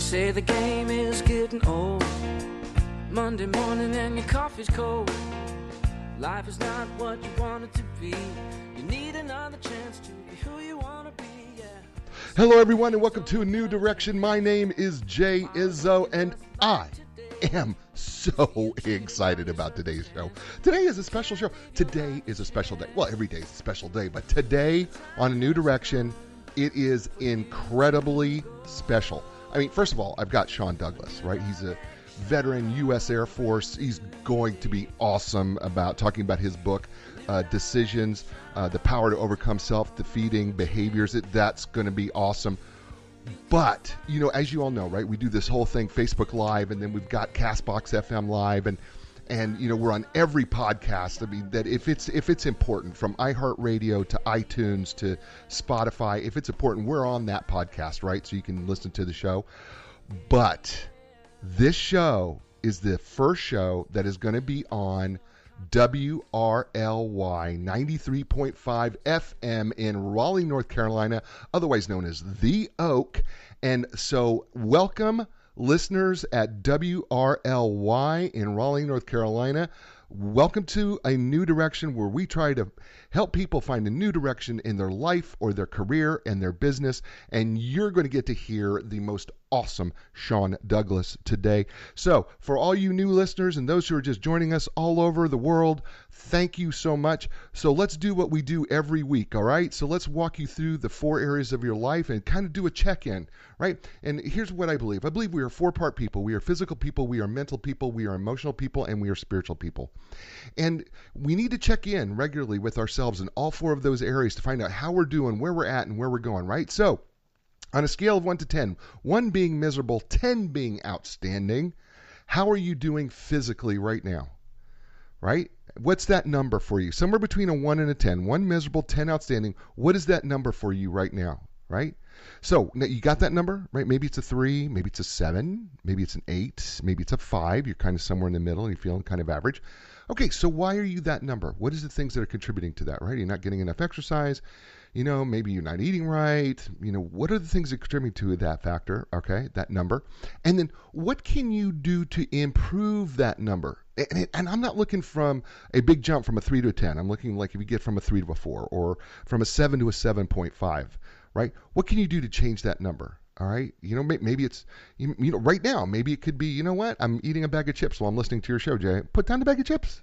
say the game is getting old. Monday morning and your coffee's cold. Life is not what you want it to be. You need another chance to be who you want to be, yeah. Hello, everyone, and welcome to A New Direction. My name is Jay Izzo, and I am so excited about today's show. Today is a special show. Today is a special day. Well, every day is a special day, but today on A New Direction, it is incredibly special. I mean, first of all, I've got Sean Douglas, right? He's a veteran U.S. Air Force. He's going to be awesome about talking about his book, Decisions, The Power to Overcome Self-Defeating Behaviors. That's going to be awesome. But, you know, as you all know, right, we do this whole thing, Facebook Live, and then we've got CastBox FM Live, and you know, we're on every podcast. I mean, that if it's important, from iHeartRadio to iTunes to Spotify, if it's important, we're on that podcast, right? So you can listen to the show. But this show is the first show that is going to be on WRLY 93.5 FM in Raleigh, North Carolina, otherwise known as The Oak. And so welcome, listeners at WRLY in Raleigh, North Carolina. Welcome to A New Direction, where we try to help people find a new direction in their life or their career and their business. And you're going to get to hear the most awesome Sean Douglas today. So for all you new listeners and those who are just joining us all over the world, thank you so much. So let's do what we do every week, all right? So let's walk you through the 4 areas of your life and kind of do a check-in, right? And here's what I believe. I believe we are 4-part people. We are physical people, we are mental people, we are emotional people, and we are spiritual people. And we need to check in regularly with ourselves in all 4 of those areas to find out how we're doing, where we're at, and where we're going, right? So on a scale of 1 to 10, 1 being miserable, 10 being outstanding, how are you doing physically right now? Right? What's that number for you? Somewhere between a 1 and a 10. 1 miserable, 10 outstanding. What is that number for you right now? Right? So now you got that number, right? Maybe it's a 3, maybe it's a 7, maybe it's an 8, maybe it's a 5. You're kind of somewhere in the middle and you're feeling kind of average. Okay, so why are you that number? What is the things that are contributing to that, right? You're not getting enough exercise. You know, maybe you're not eating right. You know, what are the things that contribute to that factor, okay, that number? And then what can you do to improve that number? And I'm not looking from a big jump from a 3 to a 10. I'm looking like if you get from a 3 to a 4 or from a 7 to a 7.5, right? What can you do to change that number? All right. You know, maybe it's, you know, right now, maybe it could be, you know what? I'm eating a bag of chips while I'm listening to your show, Jay. Put down the bag of chips.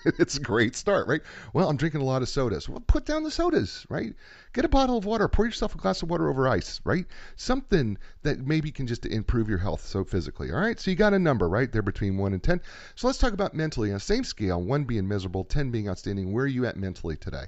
It's a great start, right? Well, I'm drinking a lot of sodas. Well, put down the sodas, right? Get a bottle of water. Pour yourself a glass of water over ice, right? Something that maybe can just improve your health so physically, all right? So you got a number, right? There between 1 and 10. So let's talk about mentally. On the same scale, 1 being miserable, 10 being outstanding. Where are you at mentally today?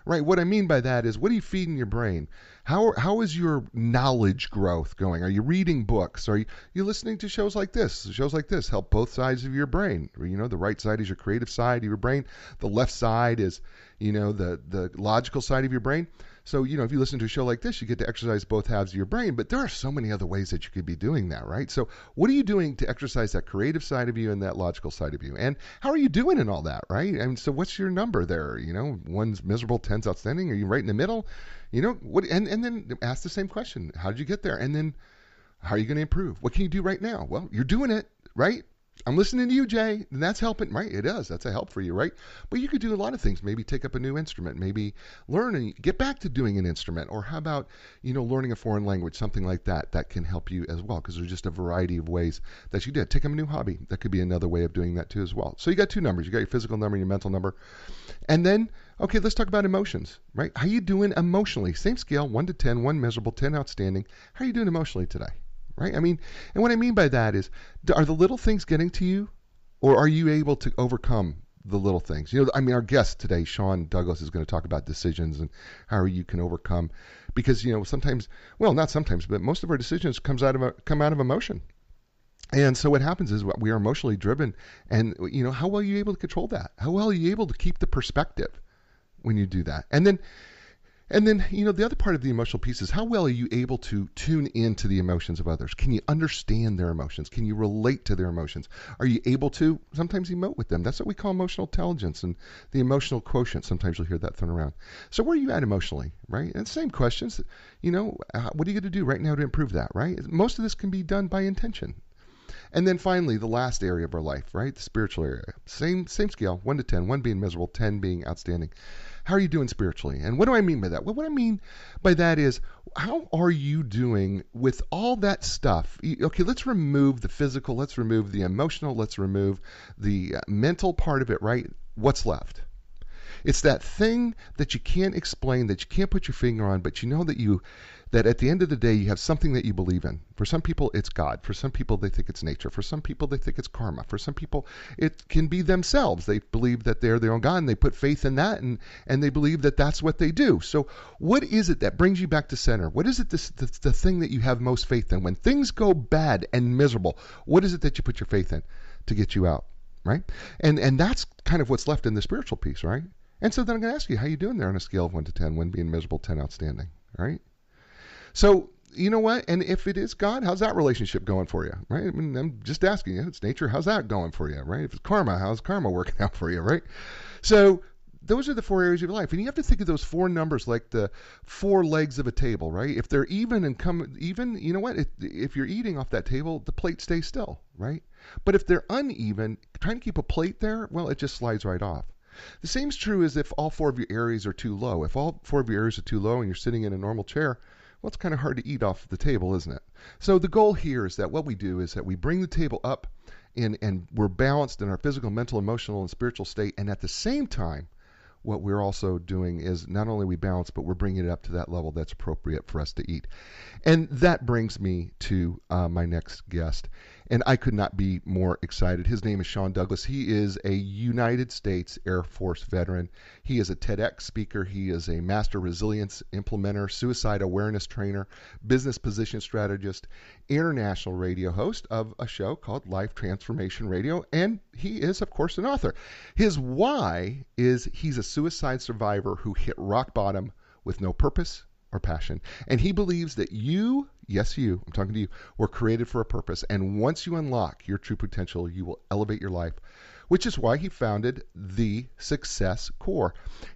Right. What I mean by that is, what are you feeding your brain? How is your knowledge growth going? Are you reading books? Are you listening to shows like this? Shows like this help both sides of your brain. You know, the right side is your creative side of your brain. The left side is, you know, the logical side of your brain. So, you know, if you listen to a show like this, you get to exercise both halves of your brain. But there are so many other ways that you could be doing that, right? So what are you doing to exercise that creative side of you and that logical side of you? And how are you doing in all that, right? And so what's your number there? You know, 1's miserable, 10's outstanding. Are you right in the middle? You know, what? And then ask the same question. How did you get there? And then how are you going to improve? What can you do right now? Well, you're doing it, right? I'm listening to you, Jay, and that's helping, right? It is. That's a help for you, right? But you could do a lot of things. Maybe take up a new instrument. Maybe learn and get back to doing an instrument. Or how about, you know, learning a foreign language, something like that. That can help you as well, because there's just a variety of ways that you did. Take up a new hobby. That could be another way of doing that too as well. So you got 2 numbers. You got your physical number and your mental number. And then, okay, let's talk about emotions, right? How are you doing emotionally? Same scale, 1 to 10, 1 miserable, 10 outstanding. How are you doing emotionally today? Right? I mean, and what I mean by that is, are the little things getting to you, or are you able to overcome the little things? You know, I mean, our guest today, Sean Douglas, is going to talk about decisions and how you can overcome, because, you know, sometimes, well, not sometimes, but most of our decisions come out of emotion. And so what happens is we are emotionally driven, and, you know, how well are you able to control that? How well are you able to keep the perspective when you do that? And then And then, the other part of the emotional piece is how well are you able to tune into the emotions of others? Can you understand their emotions? Can you relate to their emotions? Are you able to sometimes emote with them? That's what we call emotional intelligence and the emotional quotient. Sometimes you'll hear that thrown around. So where are you at emotionally, right? And same questions, what are you going to do right now to improve that, right? Most of this can be done by intention. And then finally, the last area of our life, right? The spiritual area. Same scale, 1 to 10, 1 being miserable, 10 being outstanding. How are you doing spiritually? And what do I mean by that? Well, what I mean by that is, how are you doing with all that stuff? Okay, let's remove the physical, let's remove the emotional, let's remove the mental part of it, right? What's left? It's that thing that you can't explain, that you can't put your finger on, but you know that at the end of the day, you have something that you believe in. For some people, it's God. For some people, they think it's nature. For some people, they think it's karma. For some people, it can be themselves. They believe that they're their own God, and they put faith in that, and they believe that that's what they do. So what is it that brings you back to center? What is it, the thing that you have most faith in? When things go bad and miserable, what is it that you put your faith in to get you out, right? And that's kind of what's left in the spiritual piece, right? And so then I'm going to ask you, how you doing there on a scale of 1 to 10, 1 being miserable, 10 outstanding, right? So, you know what? And if it is God, how's that relationship going for you, right? I mean, I'm just asking you. It's nature. How's that going for you, right? If it's karma, how's karma working out for you, right? So those are the 4 areas of your life. And you have to think of those 4 numbers like the 4 legs of a table, right? If they're even and come even, you know what? If you're eating off that table, the plate stays still, right? But if they're uneven, trying to keep a plate there, well, it just slides right off. The same is true as if all 4 of your areas are too low. If all 4 of your areas are too low and you're sitting in a normal chair, well, it's kind of hard to eat off the table, isn't it? So the goal here is that what we do is that we bring the table up and we're balanced in our physical, mental, emotional, and spiritual state. And at the same time, what we're also doing is not only we balance, but we're bringing it up to that level that's appropriate for us to eat. And that brings me to my next guest. And I could not be more excited. His name is Sean Douglas. He is a United States Air Force veteran. He is a TEDx speaker. He is a master resilience implementer, suicide awareness trainer, business position strategist, international radio host of a show called Life Transformation Radio. And he is, of course, an author. His why is he's a suicide survivor who hit rock bottom with no purpose or passion. And he believes that you, yes, you, I'm talking to you, were created for a purpose. And once you unlock your true potential, you will elevate your life, which is why he founded the Success Core.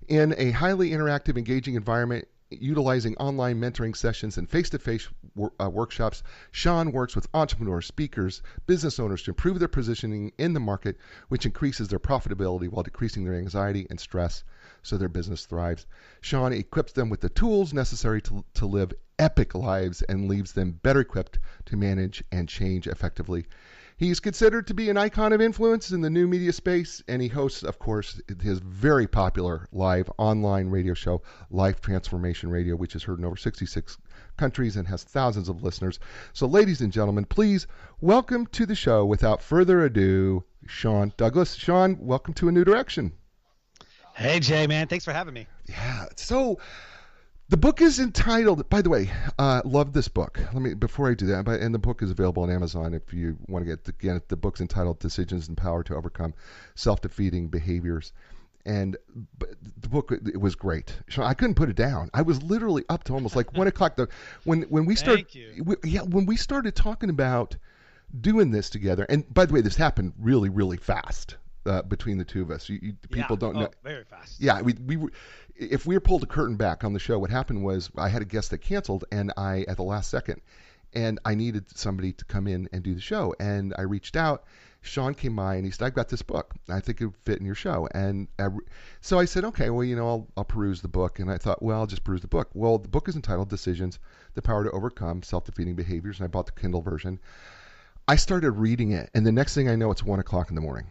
In a highly interactive, engaging environment, utilizing online mentoring sessions and face-to-face workshops, Sean works with entrepreneurs, speakers, business owners to improve their positioning in the market, which increases their profitability while decreasing their anxiety and stress so their business thrives. Sean equips them with the tools necessary to live epic lives and leaves them better equipped to manage and change effectively. He's considered to be an icon of influence in the new media space, and he hosts, of course, his very popular live online radio show, Life Transformation Radio, which is heard in over 66 countries and has thousands of listeners. So, ladies and gentlemen, please welcome to the show, without further ado, Sean Douglas. Sean, welcome to A New Direction. Hey, Jay, man. Thanks for having me. Yeah. So, the book is entitled, by the way, love this book. Before I do that, and the book is available on Amazon if you want to get it. The book's entitled Decisions and Power to Overcome Self-Defeating Behaviors. And the book, it was great. I couldn't put it down. I was literally up to almost like 1 o'clock. When we started, when we started talking about doing this together, and by the way, this happened really, really fast. Between the two of us, people don't know. Very fast. Yeah, we were. If we were pulled the curtain back on the show, what happened was I had a guest that canceled, and I at the last second, and I needed somebody to come in and do the show, and I reached out. Sean came by and he said, "I've got this book. I think it would fit in your show." And so I said, "Okay, well, I'll peruse the book." And I thought, well, I'll just peruse the book. Well, the book is entitled Decisions: The Power to Overcome Self-Defeating Behaviors, and I bought the Kindle version. I started reading it, and the next thing I know, it's 1 o'clock in the morning,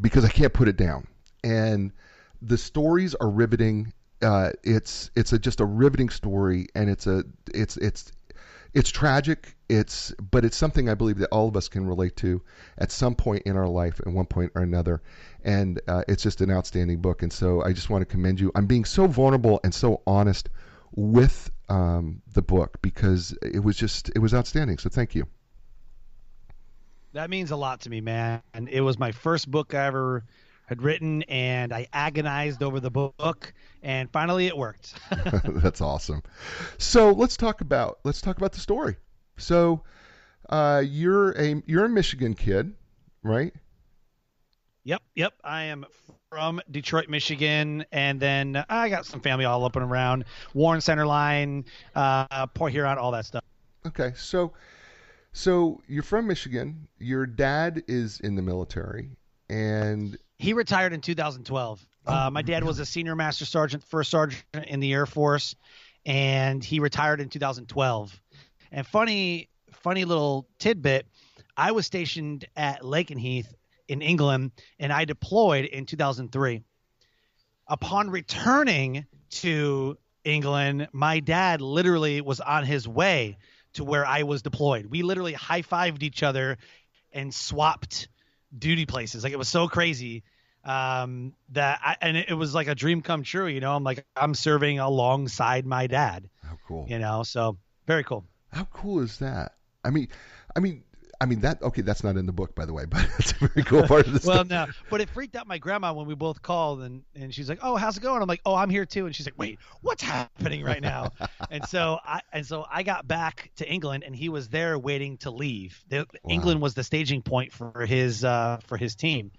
because I can't put it down. And the stories are riveting. It's just a riveting story, and it's tragic. But it's something I believe that all of us can relate to at some point in our life, at one point or another. And it's just an outstanding book. And so I just want to commend you. I'm being so vulnerable and so honest with the book because it was outstanding. So thank you. That means a lot to me, man. And it was my first book I had written, and I agonized over the book, and finally it worked. That's awesome. So let's talk about the story. So you're a Michigan kid, right? Yep. I am from Detroit, Michigan, and then I got some family all up and around Warren Centerline, Port Huron, all that stuff. Okay, so you're from Michigan. Your dad is in the military, and He retired in 2012. My dad was a senior master sergeant, first sergeant in the Air Force, and he retired in 2012. And funny little tidbit, I was stationed at Lakenheath in England, and I deployed in 2003. Upon returning to England, my dad literally was on his way to where I was deployed. We literally high-fived each other and swapped duty places. Like, it was so crazy and it was like a dream come true. I'm serving alongside my dad. How cool. So very cool. How cool is that? I mean that. Okay, that's not in the book, by the way, but it's a very cool part of the Well, story. no, but it freaked out my grandma when we both called, and she's like, "Oh, how's it going?" I'm like, "Oh, I'm here too." And she's like, "Wait, what's happening right now?" and so I got back to England, and he was there waiting to leave. England was the staging point for his team,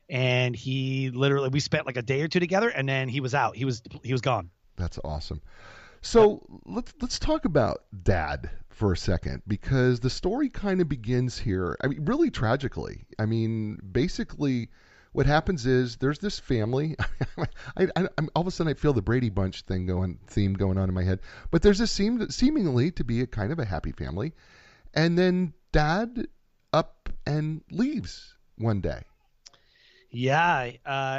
and we spent like a day or two together, and then he was out. He was gone. That's awesome. So let's talk about Dad for a second, because the story kind of begins here. I mean, really tragically. I mean, basically, what happens is there's this family. I'm all of a sudden I feel the Brady Bunch theme going on in my head. But there's this seemingly to be a kind of a happy family, and then Dad up and leaves one day. Yeah,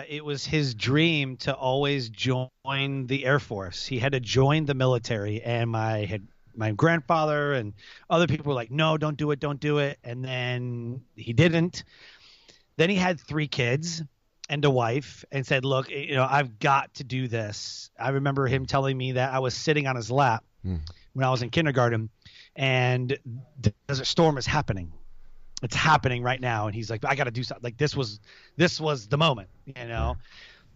it was his dream to always join the Air Force. He had to join the military, and my grandfather and other people were like, "No, don't do it." And then he didn't. Then he had 3 kids and a wife, and said, "Look, I've got to do this." I remember him telling me that I was sitting on his lap when I was in kindergarten, and the Desert Storm is happening. It's happening right now. And he's like, "I got to do something." Like, this was the moment,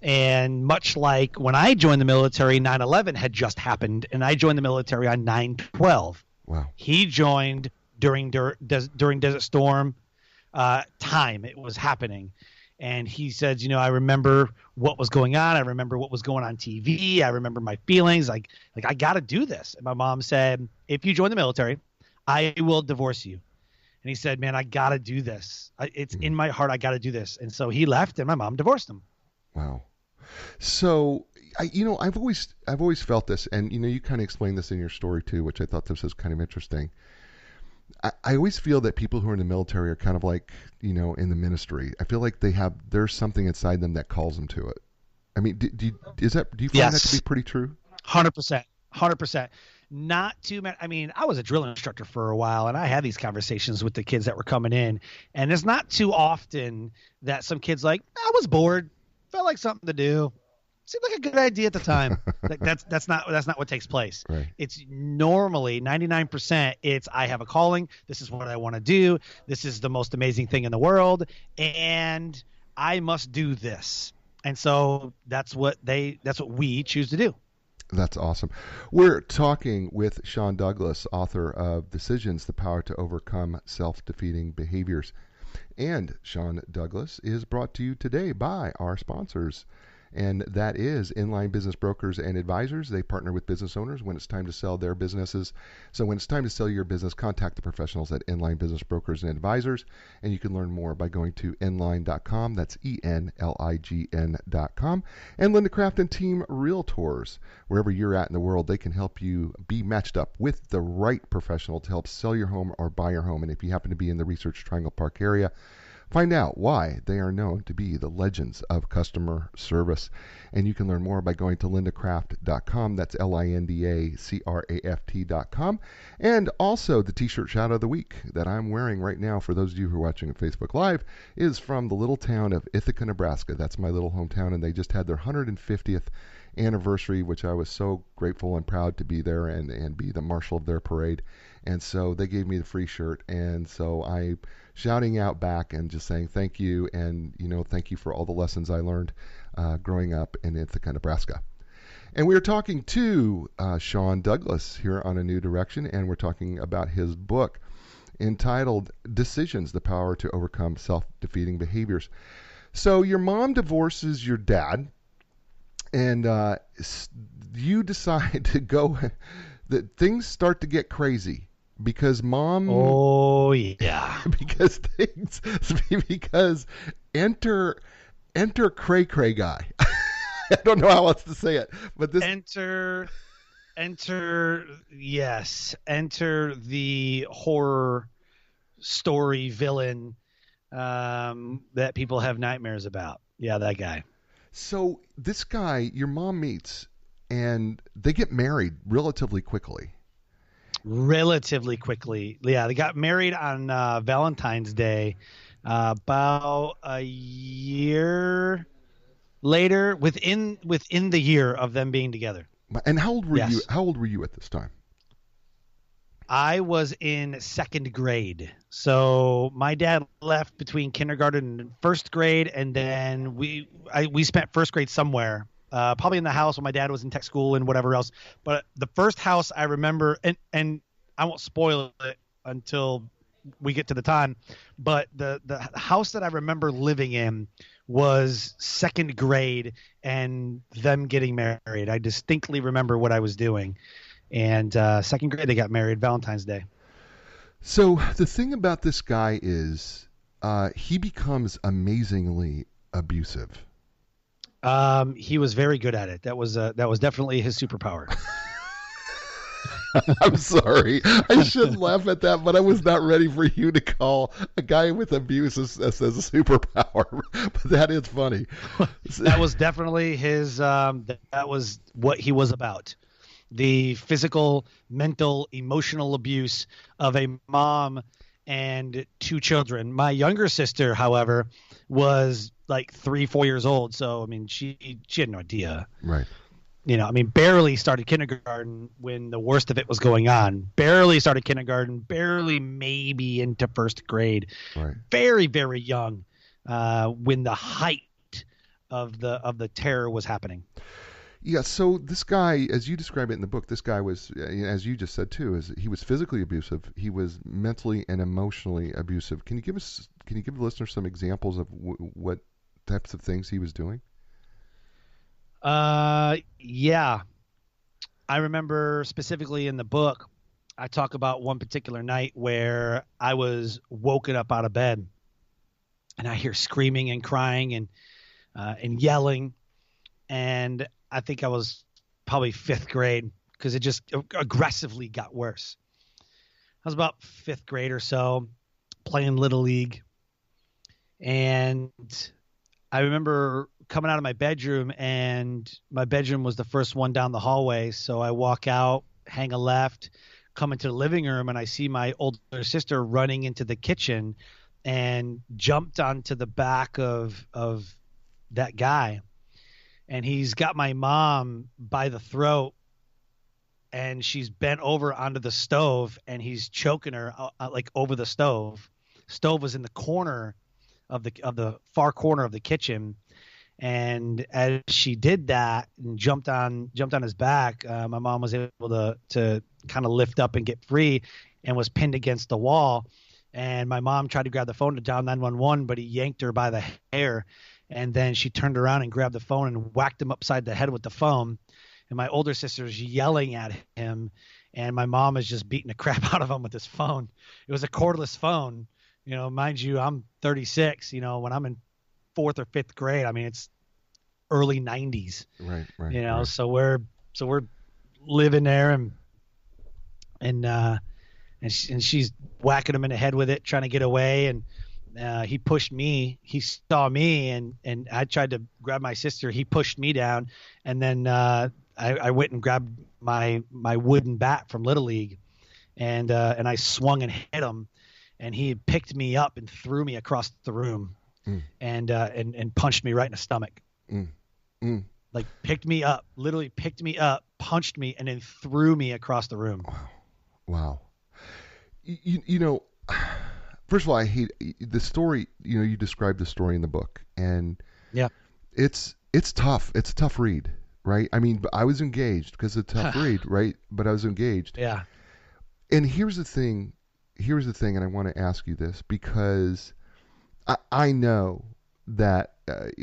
And much like when I joined the military, 9/11 had just happened, and I joined the military on 9/12. Wow. He joined during Desert Storm time. It was happening. And he said, I remember what was going on. I remember what was going on TV. I remember my feelings. Like I got to do this. And my mom said, "If you join the military, I will divorce you." And he said, "Man, I got to do this. It's in my heart. I got to do this." And so he left, and my mom divorced him. Wow. So, I've always felt this, and you kind of explained this in your story too, which I thought this was kind of interesting. I always feel that people who are in the military are kind of like, in the ministry. I feel like there's something inside them that calls them to it. I mean, do you find that to be pretty true? 100%. Not too many. I mean, I was a drill instructor for a while, and I had these conversations with the kids that were coming in, and it's not too often that some kids like, "I was bored, felt like something to do, seemed like a good idea at the time." Like, that's not what takes place. Right. It's normally 99%. It's, I have a calling. This is what I want to do. This is the most amazing thing in the world, and I must do this. And so that's what we choose to do. That's awesome. We're talking with Sean Douglas, author of Decisions, The Power to Overcome Self-Defeating Behaviors. And Sean Douglas is brought to you today by our sponsors. And that is Inline Business Brokers and Advisors. They partner with business owners when it's time to sell their businesses. So when it's time to sell your business, contact the professionals at Inline Business Brokers and Advisors. And you can learn more by going to inline.com. That's ENLIGN.com. And Linda Craft and Team Realtors. Wherever you're at in the world, they can help you be matched up with the right professional to help sell your home or buy your home. And if you happen to be in the Research Triangle Park area, find out why they are known to be the legends of customer service. And you can learn more by going to lindacraft.com. That's LINDACRAFT.com. And also the t-shirt shout of the week that I'm wearing right now, for those of you who are watching on Facebook Live, is from the little town of Ithaca, Nebraska. That's my little hometown, and they just had their 150th anniversary, which I was so grateful and proud to be there and be the marshal of their parade. And so they gave me the free shirt. And so I shouting out back and just saying thank you. And, thank you for all the lessons I learned growing up in Ithaca, Nebraska. And we are talking to Sean Douglas here on A New Direction. And we're talking about his book entitled Decisions, the Power to Overcome Self-Defeating Behaviors. So your mom divorces your dad, and you decide to go, that things start to get crazy because mom... Oh, yeah. because enter Cray Cray guy. I don't know how else to say it, but this... Enter the horror story villain that people have nightmares about. Yeah, that guy. So this guy, your mom meets, and they get married relatively quickly. Yeah, they got married on Valentine's Day about a year later, within the year of them being together. And how old were you? How old were you at this time? I was in second grade. So my dad left between kindergarten and first grade, and then we spent first grade somewhere, probably in the house when my dad was in tech school and whatever else. But the first house I remember, and I won't spoil it until we get to the time, but the house that I remember living in was second grade and them getting married. I distinctly remember what I was doing. And second grade, they got married Valentine's Day. So the thing about this guy is he becomes amazingly abusive. He was very good at it. That was definitely his superpower. I'm sorry. I shouldn't laugh at that, but I was not ready for you to call a guy with abuse as a superpower. But that is funny. That was definitely his. That was what he was about. The physical, mental, emotional abuse of a mom and two children. My younger sister, however, was like 3-4 years old. So, I mean, she had no idea. Right. Barely started kindergarten when the worst of it was going on. Barely started kindergarten, barely maybe into first grade. Right. Very, very young when the height of the terror was happening. Yeah, so this guy, as you describe it in the book, this guy was, as you just said too, is he was physically abusive. He was mentally and emotionally abusive. Can you give the listeners some examples of what types of things he was doing? Yeah. I remember specifically in the book, I talk about one particular night where I was woken up out of bed and I hear screaming and crying and yelling. And I think I was probably fifth grade because it just aggressively got worse. I was about fifth grade or so playing Little League. And I remember coming out of my bedroom, and my bedroom was the first one down the hallway. So I walk out, hang a left, come into the living room, and I see my older sister running into the kitchen and jumped onto the back of that guy. And he's got my mom by the throat, and she's bent over onto the stove, and he's choking her like over the stove. Stove was in the corner of the far corner of the kitchen. And as she did that and jumped on his back, my mom was able to kind of lift up and get free, and was pinned against the wall. And my mom tried to grab the phone to dial 911, but he yanked her by the hair. And then she turned around and grabbed the phone and whacked him upside the head with the phone. And my older sister's yelling at him, and my mom is just beating the crap out of him with this phone. It was a cordless phone. Mind you, I'm 36. When I'm in fourth or fifth grade, I mean, it's early 90s. Right. Right. So we're living there, and she's whacking him in the head with it, trying to get away. And he pushed me. He saw me, and I tried to grab my sister. He pushed me down, and then I went and grabbed my wooden bat from Little League, and I swung and hit him, and he picked me up and threw me across the room, and punched me right in the stomach. Like literally picked me up, punched me, and then threw me across the room. Wow. You know, first of all, I hate the story. You know, you described the story in the book, and Yeah. it's tough. It's a tough read, right? I mean, I was engaged because it's a tough read, right? But I was engaged. Yeah. And here's the thing. And I want to ask you this because I know that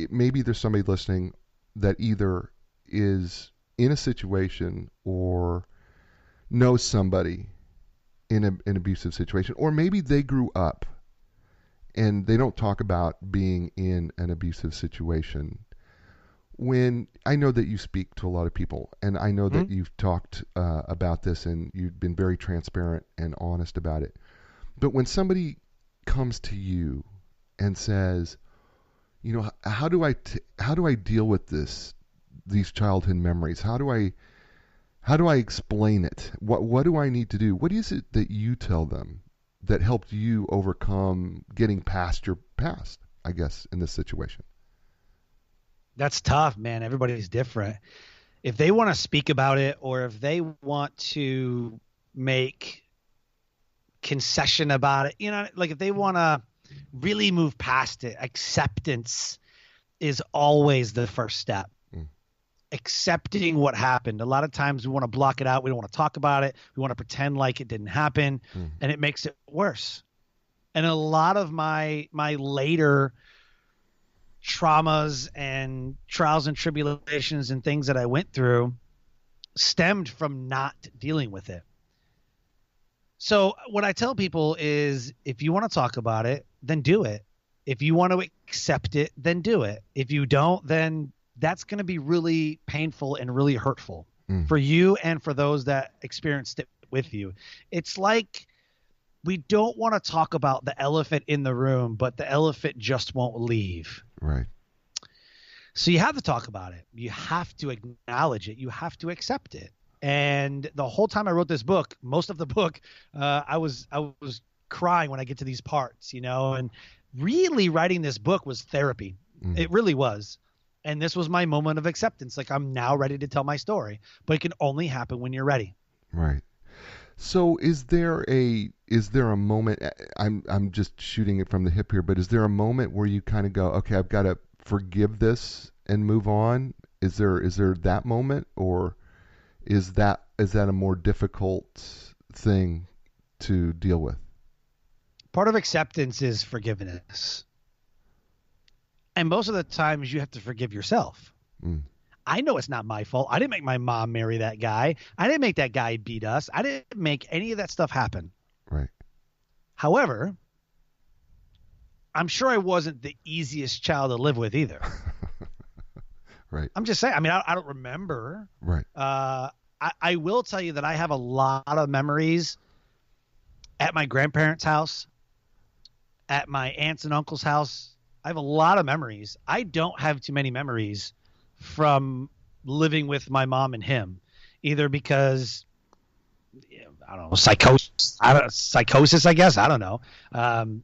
maybe there's somebody listening that either is in a situation or knows somebody in an abusive situation, or maybe they grew up and they don't talk about being in an abusive situation. When I know that you speak to a lot of people, and I know that you've talked about this and you've been very transparent and honest about it. But when somebody comes to you and says, you know, how do I deal with these childhood memories? How do I explain it? What do I need to do? What is it that you tell them that helped you overcome getting past your past, I guess, in this situation? That's tough, man. Everybody's different. If they want to speak about it, or if they want to make concession about it, you know, like if they want to really move past it, acceptance is always the first step. Accepting what happened. A lot of times we want to block it out. We don't want to talk about it. We want to pretend like it didn't happen, and it makes it worse. And a lot of my later traumas and trials and tribulations and things that I went through stemmed from not dealing with it. So what I tell people is, if you want to talk about it, then do it. If you want to accept it, then do it. If you don't, then that's going to be really painful and really hurtful for you and for those that experienced it with you. It's like we don't want to talk about the elephant in the room, but the elephant just won't leave. Right. So you have to talk about it. You have to acknowledge it. You have to accept it. And the whole time I wrote this book, most of the book, I was crying when I get to these parts, you know, and really writing this book was therapy. It really was. And this was my moment of acceptance. Like, I'm now ready to tell my story, but it can only happen when you're ready. Right. So is there a moment, I'm just shooting it from the hip here, but is there a moment where you kind of go, okay, I've got to forgive this and move on? Is there that moment, or is that a more difficult thing to deal with? Part of acceptance is forgiveness. And most of the times you have to forgive yourself. I know it's not my fault. I didn't make my mom marry that guy. I didn't make that guy beat us. I didn't make any of that stuff happen. Right. However, I'm sure I wasn't the easiest child to live with either. Right. I'm just saying. I mean, I don't remember. Right. I will tell you that I have a lot of memories at my grandparents' house, at my aunts and uncles' house. I have a lot of memories. I don't have too many memories from living with my mom and him, either because, I don't know, psychosis, I guess. I don't know.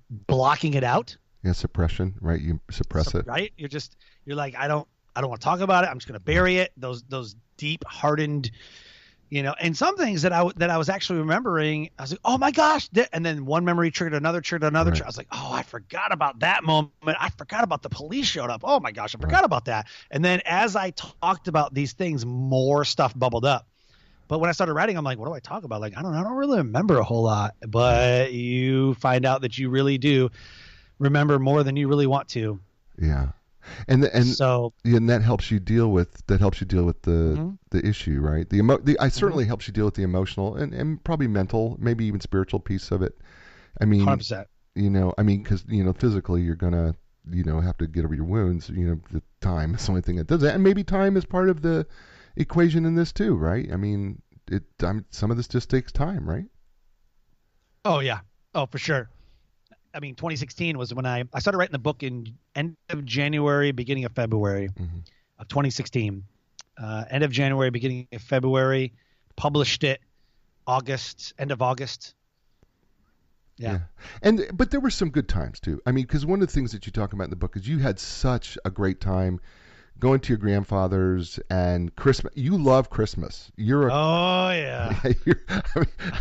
Blocking it out. Yeah, suppression, right? You suppress it. Right? You're like, I don't want to talk about it. I'm just going to bury it. Those deep hardened, you know, and some things that I was actually remembering, I was like, oh my gosh. And then one memory triggered another. Right. I was like, oh, I forgot about that moment. I forgot about the police showed up. Oh my gosh, I forgot about that. And then as I talked about these things, more stuff bubbled up. But when I started writing, I'm like, what do I talk about? Like, I don't really remember a whole lot, but you find out that you really do remember more than you really want to. Yeah. And that helps you deal with the issue, right? I certainly helps you deal with the emotional and probably mental, maybe even spiritual piece of it. I mean, 100%. You know, I mean, because physically you're gonna have to get over your wounds. You know, the time is the only thing that does that, and maybe time is part of the equation in this too, right? I mean, some of this just takes time, right? Oh yeah, for sure. I mean, 2016 was when I started writing the book in end of January, beginning of February of 2016. End of January, beginning of February, published it end of August. Yeah. But there were some good times too. I mean, because one of the things that you talk about in the book is you had such a great time going to your grandfather's and Christmas. You love Christmas. You're a Oh yeah.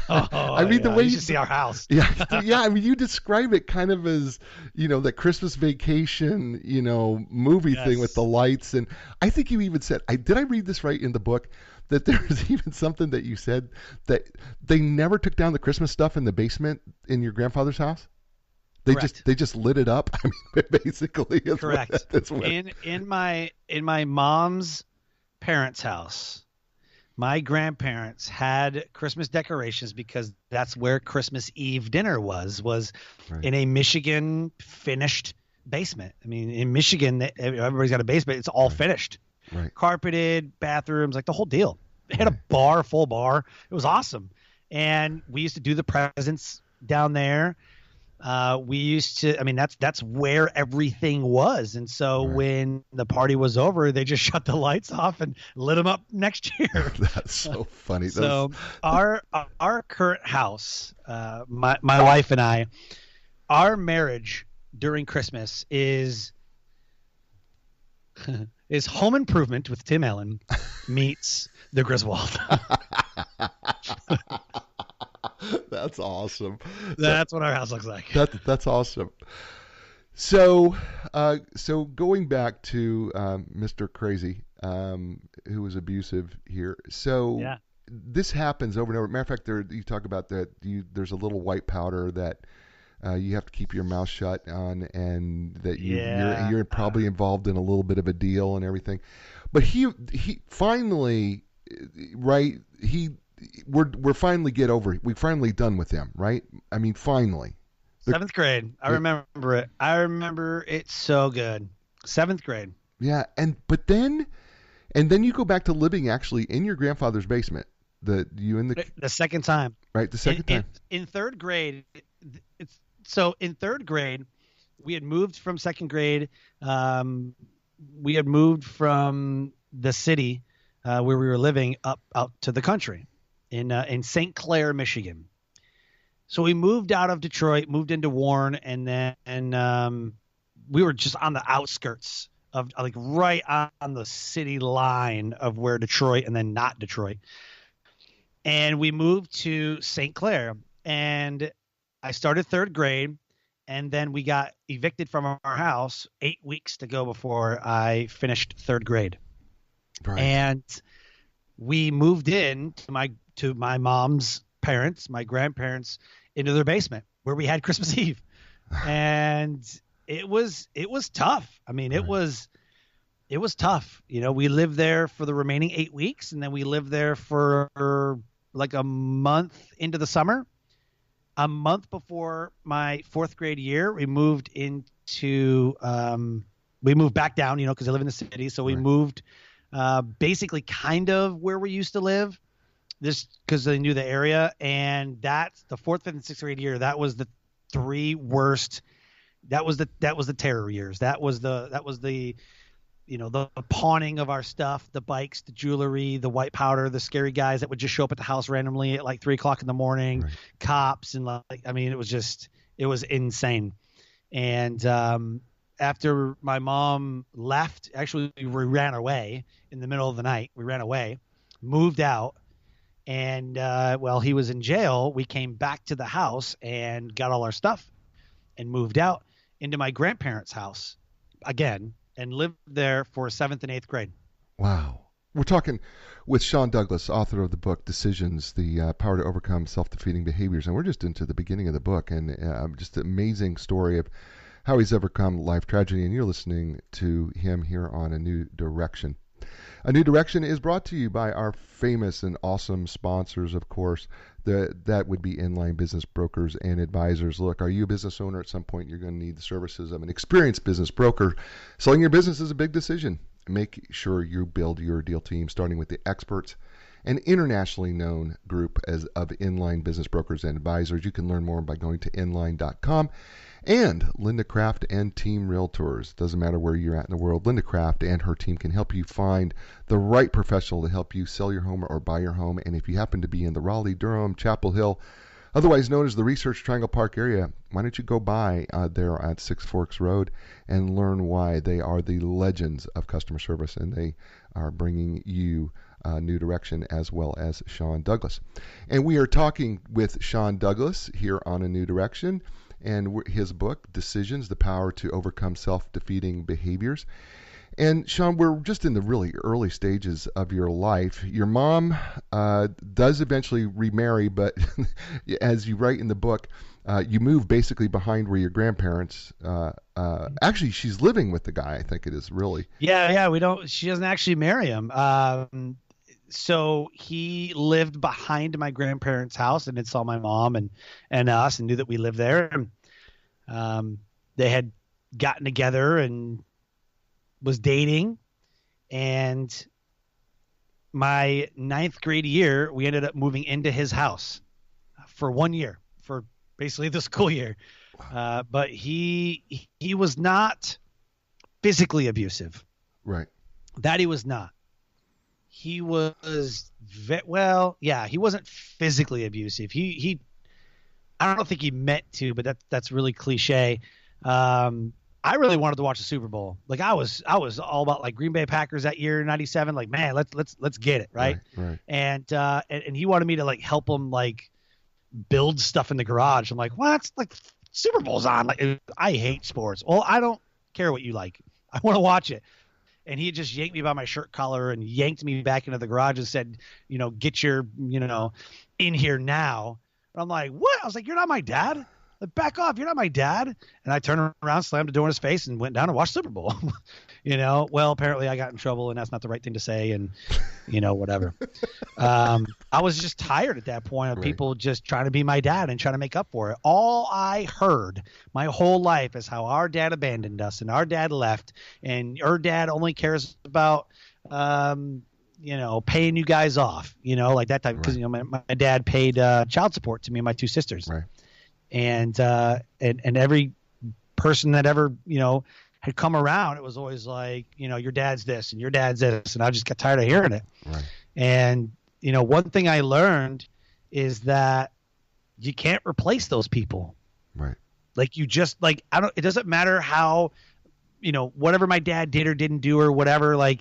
I mean the way you should see our house. Yeah, yeah. I mean, you describe it kind of as, that Christmas Vacation, movie thing with the lights. And I think you even said, did I read this right in the book, that there's even something that you said that they never took down the Christmas stuff in the basement in your grandfather's house? They just lit it up. I mean, basically, Correct. In my mom's parents' house, my grandparents had Christmas decorations because that's where Christmas Eve dinner was right. In a Michigan finished basement. I mean, in Michigan, everybody's got a basement. It's all finished, right. Carpeted, bathrooms, like the whole deal. They had a full bar. It was awesome. And we used to do the presents down there. We used to, I mean, that's where everything was. And so when the party was over, they just shut the lights off and lit them up next year. That's so funny. So our current house, my wife and I, our marriage during Christmas is Home Improvement with Tim Allen meets The Griswold. That's awesome. That's what our house looks like. That's awesome. So going back to Mr. Crazy, who was abusive here. So this happens over and over. Matter of fact, you talk about that. There's a little white powder that you have to keep your mouth shut on, and that you're probably involved in a little bit of a deal and everything. But he finally, right? We're finally we're finally done with him, right? I mean, finally. 7th grade. I remember it. I remember it so good. 7th grade. Yeah, but then you go back to living actually in your grandfather's basement. The second time. Right, the second time. In 3rd grade, in 3rd grade, we had moved from 2nd grade. We had moved from the city where we were living out to the country in St. Clair, Michigan. So we moved out of Detroit, moved into Warren, and then we were just on the outskirts of, like, right on the city line of where Detroit and then not Detroit. And we moved to St. Clair, and I started 3rd grade, and then we got evicted from our house 8 weeks to go before I finished 3rd grade. Right. And we moved in to my mom's parents, my grandparents, into their basement where we had Christmas Eve. And it was tough. I mean, it was tough. We lived there for the remaining 8 weeks, and then we lived there for like a month into the summer. A month before my 4th grade year, we moved back down, because I live in the city. So we moved basically kind of where we used to live, this because they knew the area. And that's the 4th, 5th, and 6th grade year. That was the 3 worst. That was the terror years. That was the the pawning of our stuff, the bikes, the jewelry, the white powder, the scary guys that would just show up at the house randomly at like 3:00 in the morning, cops, and it was insane. And after my mom left, actually we ran away in the middle of the night. We ran away, moved out, and while he was in jail, we came back to the house and got all our stuff and moved out into my grandparents' house again and lived there for 7th and 8th grade. Wow. We're talking with Sean Douglas, author of the book Decisions, the Power to Overcome Self-Defeating Behaviors. And we're just into the beginning of the book, and just an amazing story of how he's overcome life tragedy. And you're listening to him here on A New Direction. A New Direction is brought to you by our famous and awesome sponsors, of course. That would be Inline Business Brokers and Advisors. Look, are you a business owner? At some point, you're going to need the services of an experienced business broker. Selling your business is a big decision. Make sure you build your deal team, starting with the experts, an internationally known group of Inline Business Brokers and Advisors. You can learn more by going to inline.com. And Linda Craft and Team Realtors. Doesn't matter where you're at in the world, Linda Craft and her team can help you find the right professional to help you sell your home or buy your home. And if you happen to be in the Raleigh, Durham, Chapel Hill, otherwise known as the Research Triangle Park area. Why don't you go by there at Six Forks Road and learn why they are the legends of customer service, and they are bringing you new direction, as well as Sean Douglas. And we are talking with Sean Douglas here on A New Direction, and his book, Decisions, The Power to Overcome Self-Defeating Behaviors. And Sean, we're just in the really early stages of your life. Your mom does eventually remarry, but as you write in the book, you move basically behind where your grandparents. Actually, she's living with the guy. I think it is really. Yeah. She doesn't actually marry him. So he lived behind my grandparents' house, and it saw my mom and us, and knew that we lived there. And they had gotten together and was dating, and my 9th grade year, we ended up moving into his house for 1 year, for basically the school year. But he was not physically abusive. Right. That he was not. He was he wasn't physically abusive. He I don't think he meant to, but that's really cliche. I really wanted to watch the Super Bowl. Like I was all about like Green Bay Packers that year, 97. Like, man, let's get it. Right. And he wanted me to like help him like build stuff in the garage. I'm like, what? Like Super Bowl's on. Like, I hate sports. Well, I don't care what you like. I want to watch it. And he just yanked me by my shirt collar and yanked me back into the garage and said, get your, in here now. And I'm like, what? I was like, you're not my dad. Like, back off. You're not my dad. And I turned around, slammed the door in his face, and went down and watched Super Bowl. Well, apparently I got in trouble, and that's not the right thing to say, and, whatever. I was just tired at that point of people just trying to be my dad and trying to make up for it. All I heard my whole life is how our dad abandoned us, and our dad left, and our dad only cares about paying you guys off, like that type. Because my dad paid child support to me and my 2 sisters. Right. And every person that ever, had come around, it was always like, your dad's this and your dad's this. And I just got tired of hearing it. Right. And, one thing I learned is that you can't replace those people. Right. Like you just like, it doesn't matter how, whatever my dad did or didn't do or whatever, like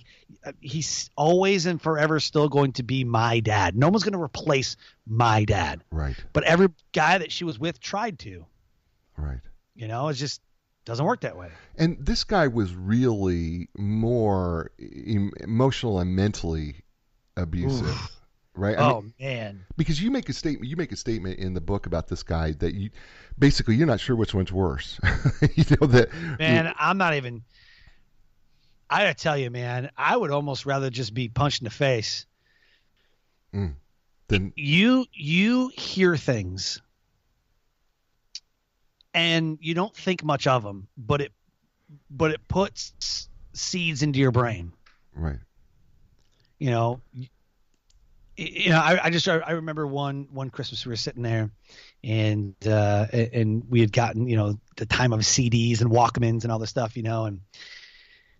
he's always and forever still going to be my dad. No one's going to replace my dad. Right. But every guy that she was with tried to. Right. It just doesn't work that way. And this guy was really more emotional and mentally abusive. Oof. Right. Man. Because you make a statement in the book about this guy that you're not sure which one's worse. Man, I'm not even. I gotta tell you, man, I would almost rather just be punched in the face. Then you hear things, and you don't think much of them, but it puts seeds into your brain. Right. I remember one Christmas we were sitting there, and we had gotten the time of CDs and Walkmans and all this stuff, and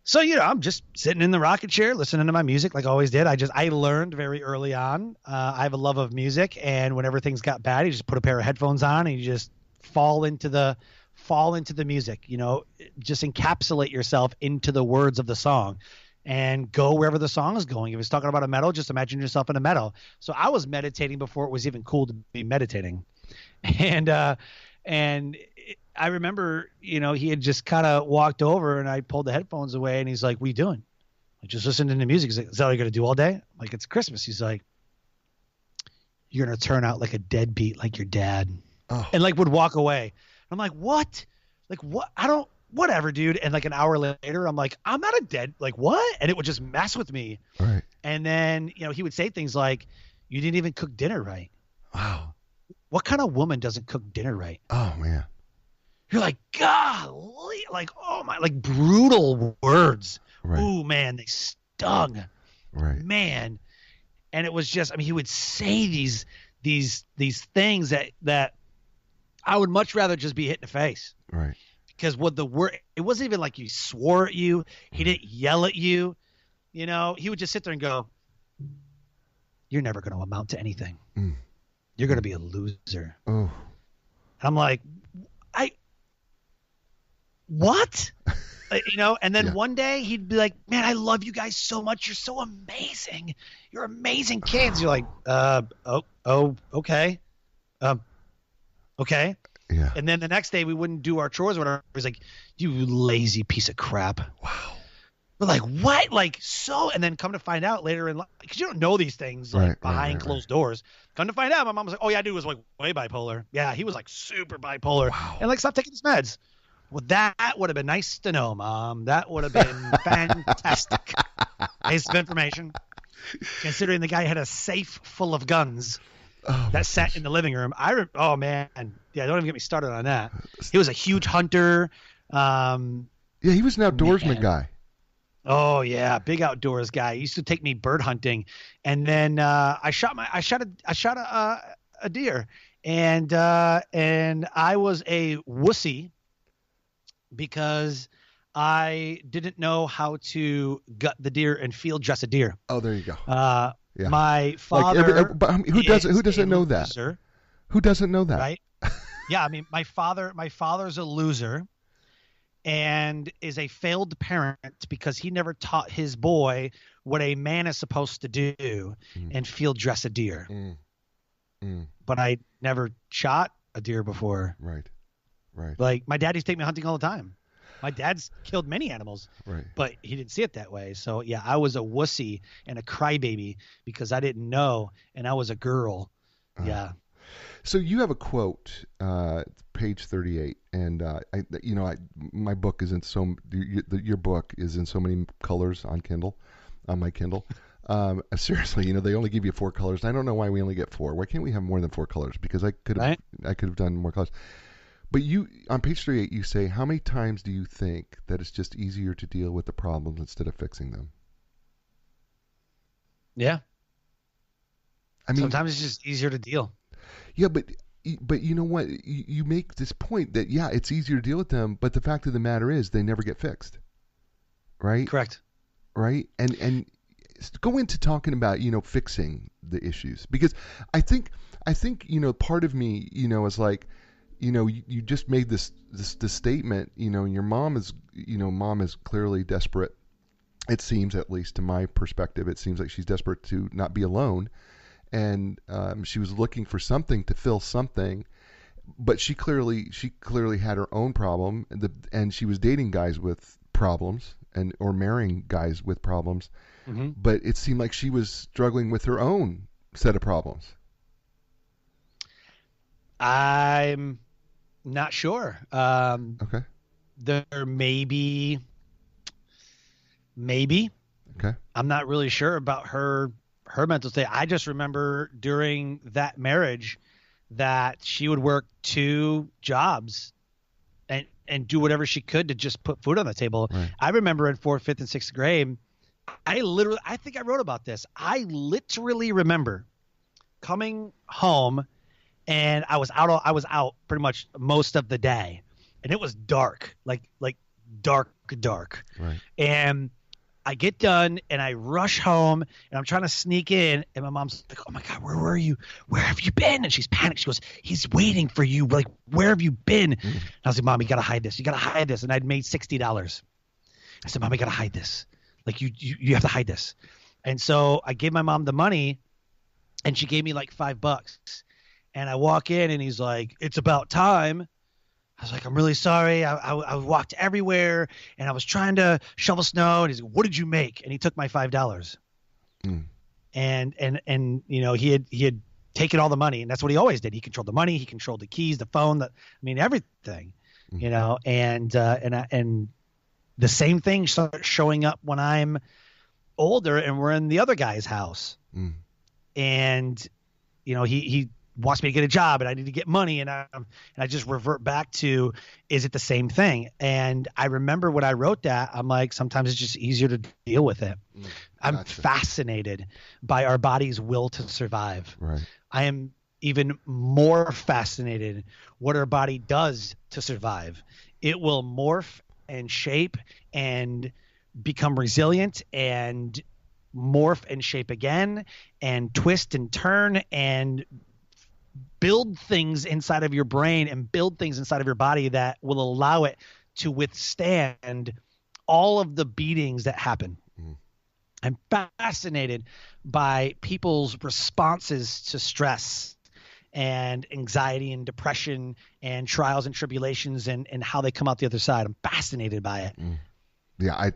so I'm just sitting in the rocket chair listening to my music like I always did. I learned very early on. I have a love of music, and whenever things got bad, you just put a pair of headphones on and you just fall into the music. Just encapsulate yourself into the words of the song. And go wherever the song is going. If it's talking about a meadow, just imagine yourself in a meadow. So I was meditating before it was even cool to be meditating. And I remember, he had just kind of walked over, and I pulled the headphones away, and he's like, "What are you doing?" I just listening to music. He's like, "Is that all you're going to do all day?" I'm like, "It's Christmas." He's like, "You're going to turn out like a deadbeat like your dad." Oh. And like would walk away. I'm like, "What? Like what? Whatever, dude." And like an hour later, I'm like, "I'm not a dead, like what?" And it would just mess with me. Right. And then, he would say things like, "You didn't even cook dinner right." Wow. What kind of woman doesn't cook dinner right? Oh man. You're like, golly, like, oh my, like brutal words. Right. Ooh, man, they stung. Right. Man. And it was just, he would say these things that I would much rather just be hit in the face. Right. Because it wasn't even like he swore at you. He didn't yell at you. He would just sit there and go, "You're never going to amount to anything. you're going to be a loser. Oh. And I'm like, what? And then one day he'd be like, man, I love you guys so much. You're so amazing. You're amazing kids. You're like, okay. Okay. Yeah. And then the next day we wouldn't do our chores or whatever. He's like, you lazy piece of crap. Wow. We're like, what? Like, so, and then come to find out later in life, because you don't know these things like behind closed doors. Come to find out, my mom was like, oh yeah, dude was like way bipolar. Yeah, he was like super bipolar. Wow. And like, stop taking his meds. Well, that would have been nice to know, Mom. That would have been fantastic. Piece of information. Considering the guy had a safe full of guns that sat in the living room. Oh, man. Yeah, don't even get me started on that. He was a huge hunter. Yeah, he was an outdoorsman guy. Oh, yeah, big outdoors guy. He used to take me bird hunting. And then I shot a deer. And I was a wussy, because I didn't know how to gut the deer and field dress a deer. Oh, there you go. Yeah. My father. Who doesn't know that? Loser, who doesn't know that? Right. Yeah. I mean, my father's a loser and is a failed parent because he never taught his boy what a man is supposed to do and field dress a deer. But I never shot a deer before. Right. Like my dad used to take me hunting all the time. My dad's killed many animals, right? But he didn't see it that way. So yeah, I was a wussy and a crybaby because I didn't know, and I was a girl. Yeah. So you have a quote, page 38, and my book is in your book is in so many colors on my Kindle. Seriously, they only give you 4 colors. I don't know why we only get 4. Why can't we have more than 4 colors? Because I could have done more colors. But you, on page 38, you say, how many times do you think that it's just easier to deal with the problems instead of fixing them? Yeah. I mean, sometimes it's just easier to deal. Yeah, but you know what? You make this point that, yeah, it's easier to deal with them, but the fact of the matter is they never get fixed. Right? Correct. Right? And go into talking about, fixing the issues. Because I think part of me, is like, you just made this statement, your mom is clearly desperate. It seems, at least to my perspective, it seems like she's desperate to not be alone. And she was looking for something to fill something, but she clearly had her own problem, and she was dating guys with problems or marrying guys with problems. Mm-hmm. But it seemed like she was struggling with her own set of problems. I'm not sure. Okay. There may be. Maybe. Okay. I'm not really sure about her mental state. I just remember during that marriage that she would work 2 jobs and do whatever she could to just put food on the table. Right. I remember in 4th, 5th, and 6th grade, I think I wrote about this. I literally remember coming home and I was out pretty much most of the day, and it was dark, like dark. Right. And I get done and I rush home and I'm trying to sneak in, and my mom's like, "Oh my God, where were you? Where have you been?" And she's panicked. She goes, "He's waiting for you. Like, where have you been?" And I was like, "Mom, you gotta hide this. You gotta hide this." And I'd made $60. I said, "Mom, you gotta hide this. Like, you have to hide this." And so I gave my mom the money, and she gave me like $5. And I walk in and he's like, "It's about time." I was like, "I'm really sorry. I walked everywhere and I was trying to shovel snow." And he's like, "What did you make?" And he took my $5. And he had taken all the money, and that's what he always did. He controlled the money, he controlled the keys, the phone, everything. And the same thing starts showing up when I'm older and we're in the other guy's house. And he wants me to get a job and I need to get money, and I just revert back to, is it the same thing? And I remember when I wrote that, I'm like, sometimes it's just easier to deal with it. I'm fascinated by our body's will to survive. Right. I am even more fascinated what our body does to survive. It will morph and shape and become resilient and morph and shape again and twist and turn and build things inside of your brain and build things inside of your body that will allow it to withstand all of the beatings that happen. I'm fascinated by people's responses to stress and anxiety and depression and trials and tribulations and how they come out the other side. I'm fascinated by it. Yeah.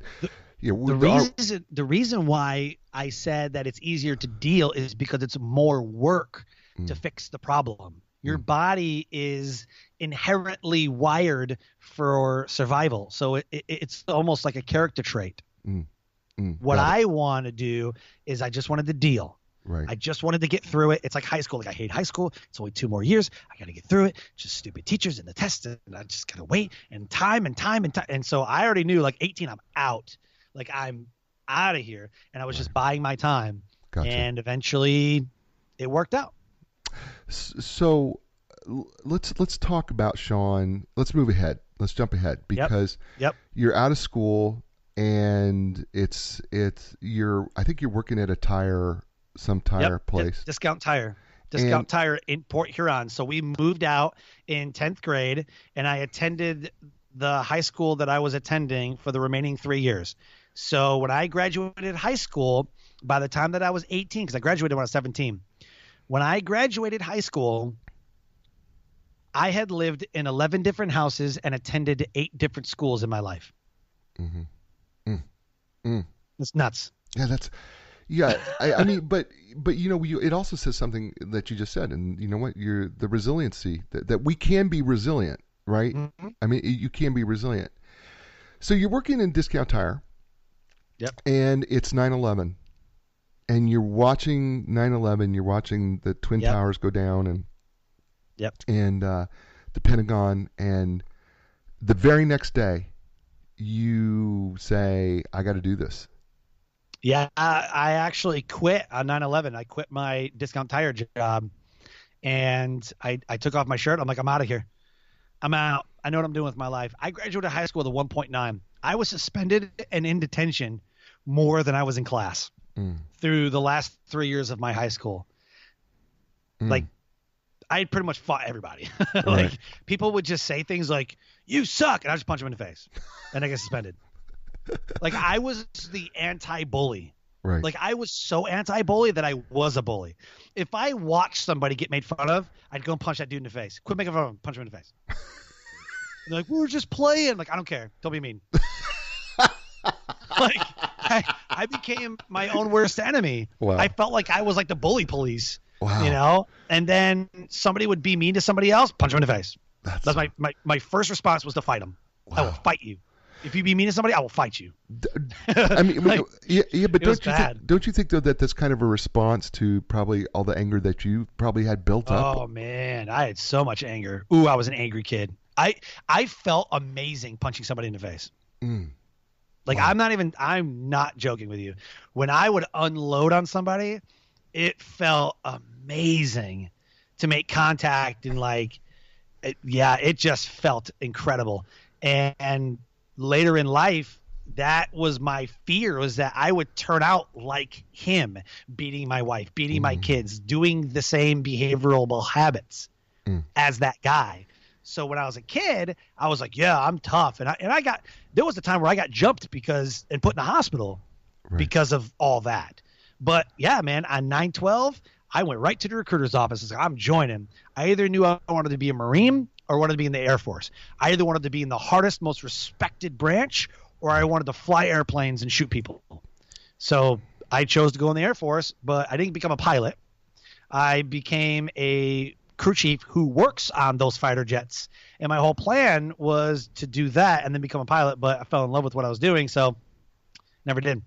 The reason why I said that it's easier to deal is because it's more work to fix the problem. Your body is inherently wired for survival. So it's almost like a character trait. What I want to do is I just wanted to deal. Right. I just wanted to get through it. It's like high school. Like I hate high school. It's only 2 more years. I got to get through it. Just stupid teachers and the tests. And I just got to wait and time. And so I already knew like 18, I'm out. Like I'm out of here. And I was just buying my time. Gotcha. And eventually it worked out. So let's talk about Sean. Let's move ahead. Let's jump ahead because you're out of school. And I think you're working at a tire place. Discount Tire in Port Huron. So we moved out in 10th grade and I attended the high school that I was attending for the remaining 3 years. So when I graduated high school, by the time that I was 18, because I graduated when I was 17, when I graduated high school, I had lived in 11 different houses and attended 8 different schools in my life. It's nuts. I mean, but it also says something that you just said, and you know what? The resiliency that we can be resilient, right? I mean, you can be resilient. So you're working in Discount Tire. And it's 9/11, and you're watching 9/11. You're watching the Twin Towers go down, and the Pentagon, and the very next day, you say, I got to do this. Yeah, I actually quit on 9/11. I quit my Discount Tire job, and I took off my shirt. I'm like, I'm out of here. I'm out. I know what I'm doing with my life. I graduated high school with a 1.9. I was suspended and in detention more than I was in class through the last 3 years of my high school. Like, I had pretty much fought everybody. Like, people would just say things like, you suck, and I just punch them in the face, and I get suspended. Like, I was the anti-bully. Right. Like, I was so anti-bully that I was a bully. If I watched somebody get made fun of, I'd go and punch that dude in the face. Quit making fun of him. Punch him in the face. They're like, we were just playing. Like, I don't care. Don't be mean. Like, I became my own worst enemy. Wow. I felt like I was like the bully police. Wow. You know? And then somebody would be mean to somebody else, punch him in the face. That's my first response was to fight him. Wow. I will fight you. If you be mean to somebody, I will fight you. I mean, like, but don't you think though that that's kind of a response to probably all the anger that you probably had built up? Oh man, I had so much anger. Ooh, I was an angry kid. I felt amazing punching somebody in the face. Like, wow. I'm not joking with you. When I would unload on somebody, it felt amazing to make contact and it just felt incredible. And later in life, that was my fear, was that I would turn out like him, beating my wife, beating my kids, doing the same behavioral habits as that guy. So when I was a kid, I was like, yeah, I'm tough. There was a time where I got jumped and put in the hospital because of all that. But yeah, man, on 9/12, I went right to the recruiter's office and said, I'm joining. I either knew I wanted to be a Marine or wanted to be in the Air Force. I either wanted to be in the hardest, most respected branch, or I wanted to fly airplanes and shoot people. So I chose to go in the Air Force, but I didn't become a pilot. I became a crew chief who works on those fighter jets. And my whole plan was to do that and then become a pilot, but I fell in love with what I was doing, so never did.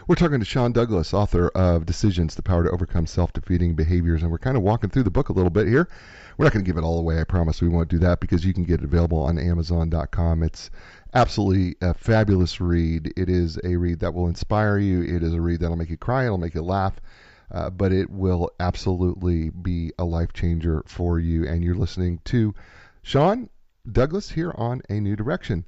We're talking to Sean Douglas, author of Decisions, The Power to Overcome Self-Defeating Behaviors, and we're kind of walking through the book a little bit here. We're not going to give it all away, I promise. We won't do that because you can get it available on Amazon.com. It's absolutely a fabulous read. It is a read that will inspire you. It is a read that will make you cry. It'll make you laugh. But it will absolutely be a life changer for you. And you're listening to Sean Douglas here on A New Direction.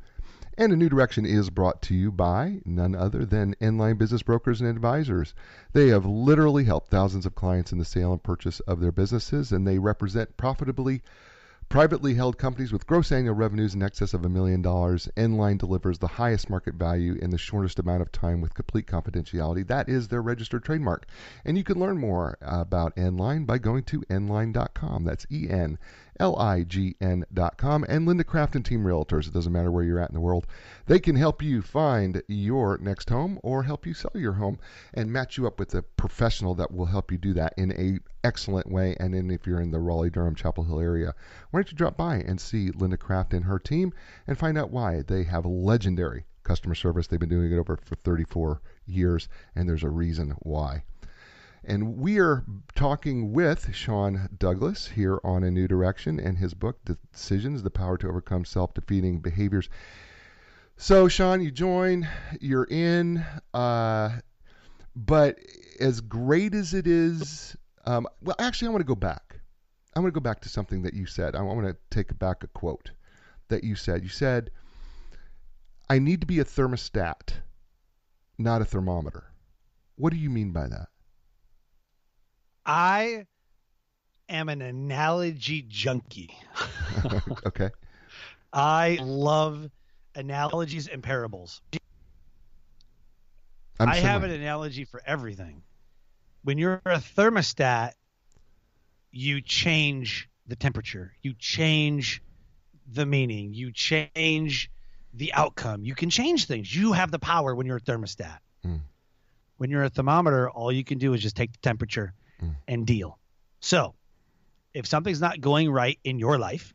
And A New Direction is brought to you by none other than Inline Business Brokers and Advisors. They have literally helped thousands of clients in the sale and purchase of their businesses, and they represent profitably privately held companies with gross annual revenues in excess of $1 million. Inline delivers the highest market value in the shortest amount of time with complete confidentiality. That is their registered trademark. And you can learn more about Inline by going to enline.com. That's ENLIGN.com. And Linda Craft and Team Realtors. It doesn't matter where you're at in the world. They can help you find your next home or help you sell your home and match you up with a professional that will help you do that in a excellent way. And then if you're in the Raleigh, Durham, Chapel Hill area, why don't you drop by and see Linda Craft and her team and find out why they have legendary customer service. They've been doing it over for 34 years, and there's a reason why. And we are talking with Sean Douglas here on A New Direction and his book, Decisions, The Power to Overcome Self-Defeating Behaviors. So, Sean, you join, you're in, but as great as it is, well, actually, I want to go back. I want to go back to something that you said. I want to take back a quote that you said. You said, I need to be a thermostat, not a thermometer. What do you mean by that? I am an analogy junkie. Okay. I love analogies and parables. I have an analogy for everything. When you're a thermostat, you change the temperature. You change the meaning. You change the outcome. You can change things. You have the power when you're a thermostat. Mm. When you're a thermometer, all you can do is just take the temperature and deal. So if something's not going right in your life,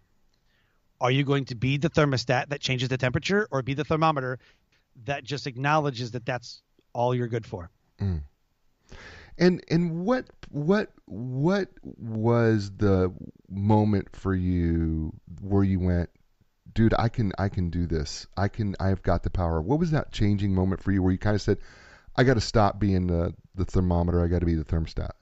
are you going to be the thermostat that changes the temperature, or be the thermometer that just acknowledges that that's all you're good for? Mm. And what was the moment for you where you went, dude, I can do this. I've got the power. What was that changing moment for you where you kind of said, I got to stop being the thermometer. I got to be the thermostat?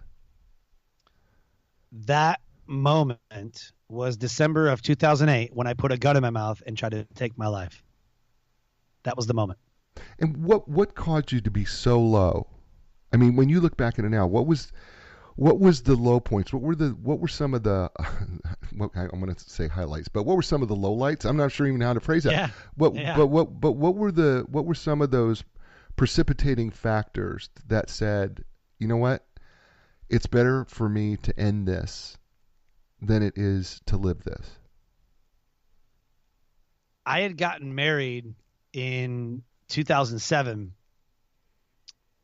That moment was December of 2008 when I put a gun in my mouth and tried to take my life. That was the moment. And what caused you to be so low? I mean, when you look back at it now, what was the low points? What were some of the I'm going to say highlights, but what were some of the lowlights? I'm not sure even how to phrase that. Yeah. But what were some of those precipitating factors that said, you know what? It's better for me to end this than it is to live this. I had gotten married in 2007.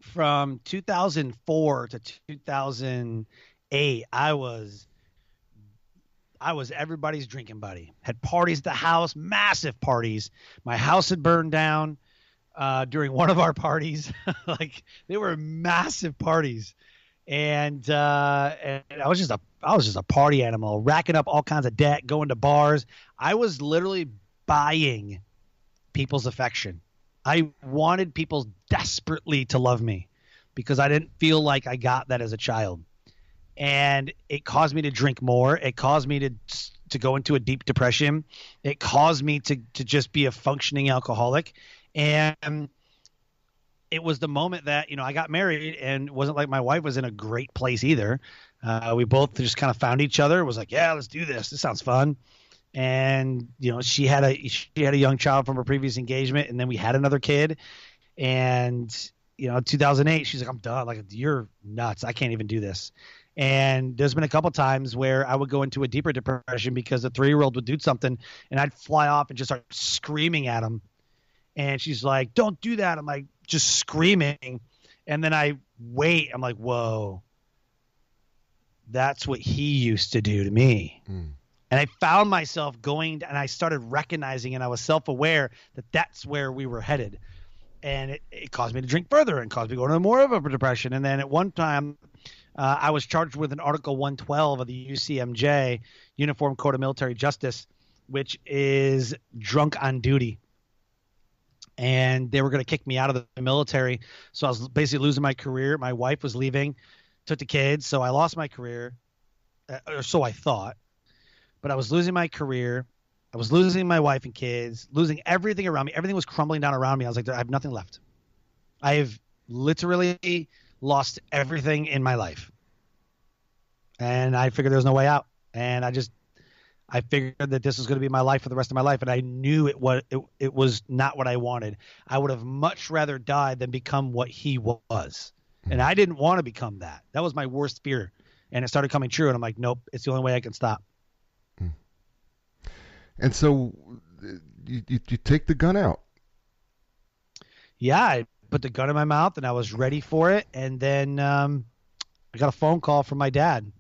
From 2004 to 2008, I was everybody's drinking buddy. Had parties at the house, massive parties. My house had burned down during one of our parties. Like, they were massive parties, and I was just a party animal, racking up all kinds of debt, going to bars. I was literally buying people's affection. I wanted people desperately to love me because I didn't feel like I got that as a child. And it caused me to drink more. It caused me to go into a deep depression. It caused me to just be a functioning alcoholic. And it was the moment that, I got married, and it wasn't like my wife was in a great place either. We both just kind of found each other. It was like, yeah, let's do this. This sounds fun. And, she had a young child from her previous engagement, and then we had another kid. And, 2008, she's like, I'm done. Like, you're nuts. I can't even do this. And there's been a couple times where I would go into a deeper depression because the 3-year-old would do something, and I'd fly off and just start screaming at him. And she's like, don't do that. I'm like, just screaming. And then I wait. I'm like, whoa, that's what he used to do to me. Mm. And I found myself going, and I started recognizing, and I was self-aware that that's where we were headed. And it caused me to drink further and caused me to go into more of a depression. And then at one time, I was charged with an Article 112 of the UCMJ, Uniform Code of Military Justice, which is drunk on duty. And they were going to kick me out of the military. So I was basically losing my career. My wife was leaving, took the kids. So I lost my career, or so I thought. But I was losing my career. I was losing my wife and kids, losing everything around me. Everything was crumbling down around me. I was like, I have nothing left. I have literally lost everything in my life. And I figured there was no way out. And I figured that this was going to be my life for the rest of my life. And I knew it was not what I wanted. I would have much rather died than become what he was. And I didn't want to become that. That was my worst fear. And it started coming true. And I'm like, nope, it's the only way I can stop. And so you take the gun out. Yeah, I put the gun in my mouth and I was ready for it. And then I got a phone call from my dad,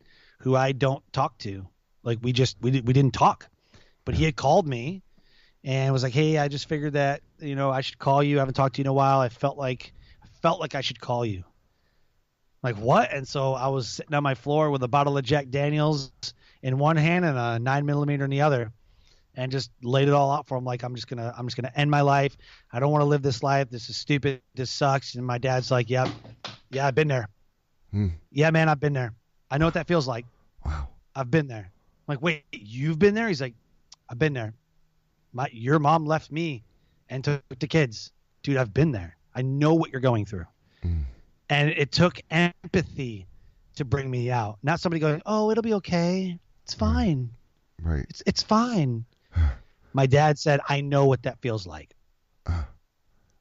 who I don't talk to. Like we didn't talk, but he had called me and was like, hey, I just figured that, I should call you. I haven't talked to you in a while. I felt like I should call you. Like, what? And so I was sitting on my floor with a bottle of Jack Daniels in one hand and a 9mm in the other, and just laid it all out for him. Like, I'm just gonna end my life. I don't want to live this life. This is stupid. This sucks. And my dad's like, yeah, I've been there. Yeah, man, I've been there. I know what that feels like. Wow. I've been there. I'm like, wait, you've been there? He's like, I've been there. Your mom left me and took the kids. Dude, I've been there. I know what you're going through. And it took empathy to bring me out. Not somebody going, oh, it'll be okay. It's fine. Right. It's fine. My dad said, I know what that feels like.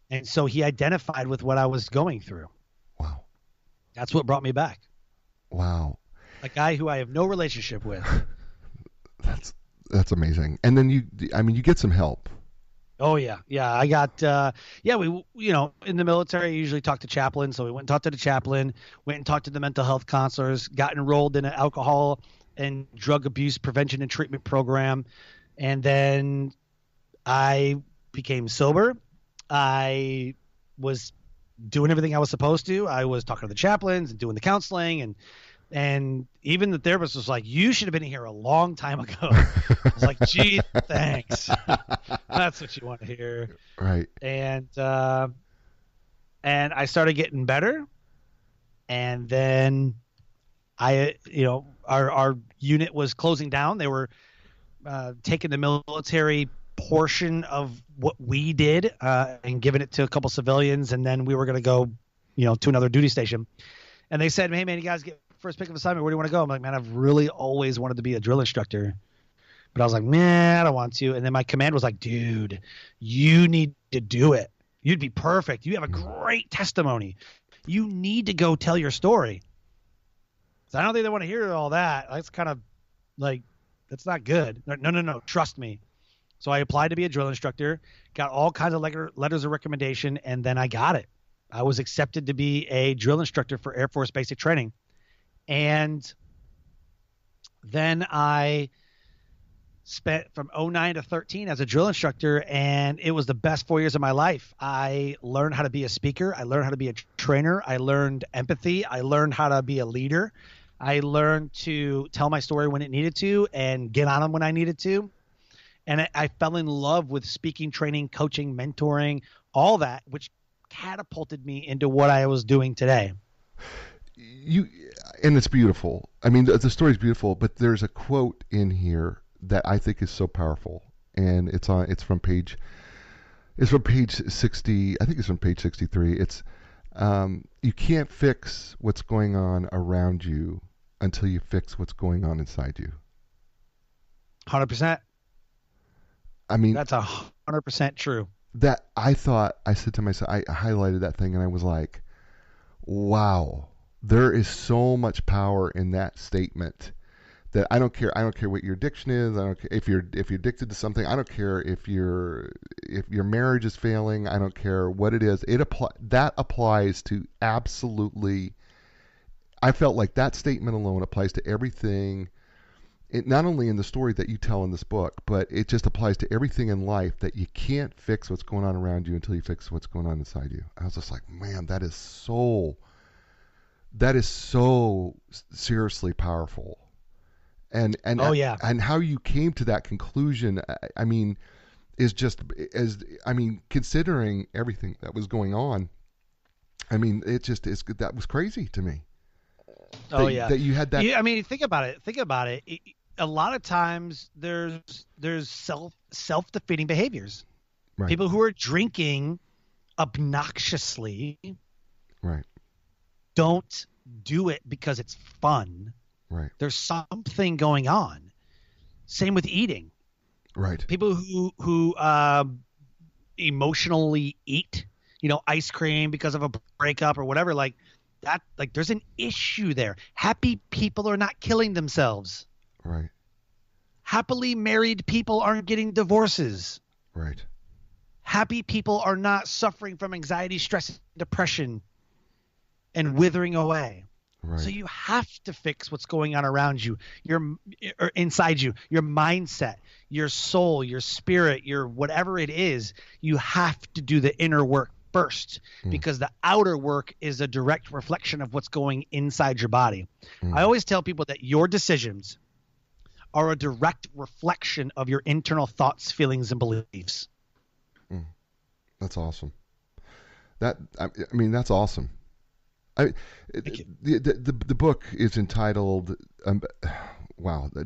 And so he identified with what I was going through. Wow. That's what brought me back. Wow. A guy who I have no relationship with. That's amazing. And then you get some help. Oh yeah. I got, we, in the military, I usually talk to chaplains. So we went and talked to the chaplain, went and talked to the mental health counselors, got enrolled in an alcohol and drug abuse prevention and treatment program. And then I became sober. I was doing everything I was supposed to. I was talking to the chaplains and doing the counseling, and even the therapist was like, you should have been here a long time ago. I was like, gee, thanks. That's what you want to hear. Right. And I started getting better. And then our unit was closing down. They were taking the military portion of what we did and giving it to a couple civilians. And then we were going to go, to another duty station. And they said, hey, man, you guys get first pick of assignment. Where do you want to go? I'm like, man, I've really always wanted to be a drill instructor. But I was like, man, I don't want to. And then my command was like, dude, you need to do it. You'd be perfect. You have a great testimony. You need to go tell your story. So I don't think they want to hear all that. That's kind of like, that's not good. No. Trust me. So I applied to be a drill instructor, got all kinds of letters of recommendation, and then I got it. I was accepted to be a drill instructor for Air Force Basic Training. And then I spent from 2009 to 2013 as a drill instructor, and it was the best 4 years of my life. I learned how to be a speaker. I learned how to be a trainer. I learned empathy. I learned how to be a leader. I learned to tell my story when it needed to and get on them when I needed to. And I fell in love with speaking, training, coaching, mentoring, all that, which catapulted me into what I was doing today. And it's beautiful. I mean, the story's beautiful, but there's a quote in here that I think is so powerful, and it's from page 60. I think it's from page 63. It's you can't fix what's going on around you until you fix what's going on inside you. 100%. I mean, that's 100% true. That I said to myself, I highlighted that thing and I was like, wow, there is so much power in that statement that I don't care what your addiction is. I don't care if you're addicted to something. I don't care if your marriage is failing. I don't care what it is. That applies to absolutely. I felt like that statement alone applies to everything. Not only in the story that you tell in this book, but it just applies to everything in life, that you can't fix what's going on around you until you fix what's going on inside you. I was just like, man, that is so seriously powerful. And oh yeah, and how you came to that conclusion, I mean, is just considering everything that was going on, I mean, it just is. That was crazy to me. Oh yeah, that you had that. I mean, think about it. a lot of times there's self-defeating behaviors. Right. People who are drinking obnoxiously Right. don't do it because it's fun. Right. There's something going on. Same with eating. Right. People who emotionally eat, ice cream because of a breakup or whatever, like that, like there's an issue there. Happy people are not killing themselves. Right. Happily married people aren't getting divorces. Right. Happy people are not suffering from anxiety, stress, and depression and withering away. Right. So you have to fix what's going on around you, or inside you, your mindset, your soul, your spirit, your whatever it is. You have to do the inner work first, because the outer work is a direct reflection of what's going inside your body. I always tell people that your decisions are a direct reflection of your internal thoughts, feelings, and beliefs. That's awesome. I mean, that's awesome. The book is entitled,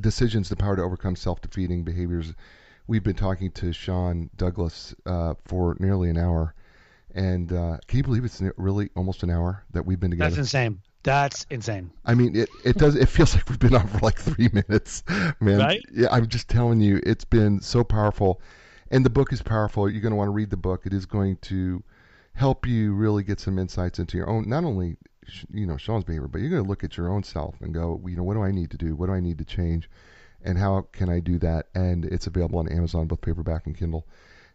Decisions, the Power to Overcome Self-Defeating Behaviors. We've been talking to Sean Douglas for nearly an hour. And can you believe it's really almost an hour that we've been together? That's insane. I mean, it feels like we've been on for like 3 minutes, man. Right? Yeah, I'm just telling you, it's been so powerful. And the book is powerful. You're going to want to read the book. It is going to help you really get some insights into your own, not only, Sean's behavior, but you're going to look at your own self and go, what do I need to do? What do I need to change? And how can I do that? And it's available on Amazon, both paperback and Kindle.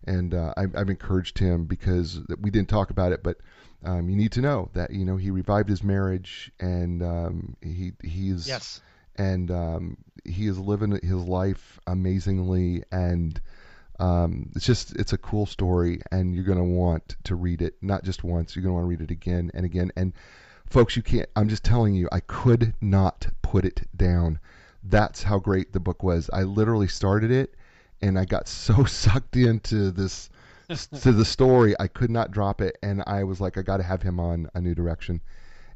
And I've encouraged him, because we didn't talk about it, but you need to know that, he revived his marriage, and he's yes. And he is living his life amazingly, and it's a cool story, and you're going to want to read it, not just once. You're going to want to read it again and again. And folks, I'm just telling you, I could not put it down. That's how great the book was. I literally started it, and I got so sucked into this, to the story, I could not drop it. And I was like, I got to have him on A New Direction.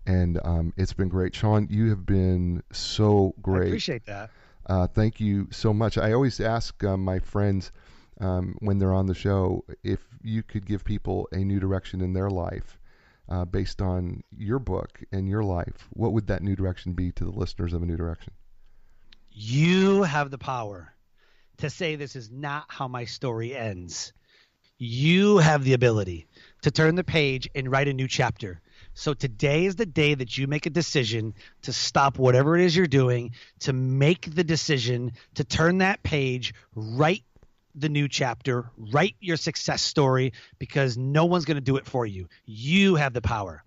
And it's been great. Sean, you have been so great. I appreciate that. Thank you so much. I always ask my friends when they're on the show, if you could give people a new direction in their life based on your book and your life, what would that new direction be to the listeners of A New Direction? You have the power to say, this is not how my story ends. You have the ability to turn the page and write a new chapter. So today is the day that you make a decision to stop whatever it is you're doing, to make the decision to turn that page, write the new chapter, write your success story, because no one's going to do it for you. You have the power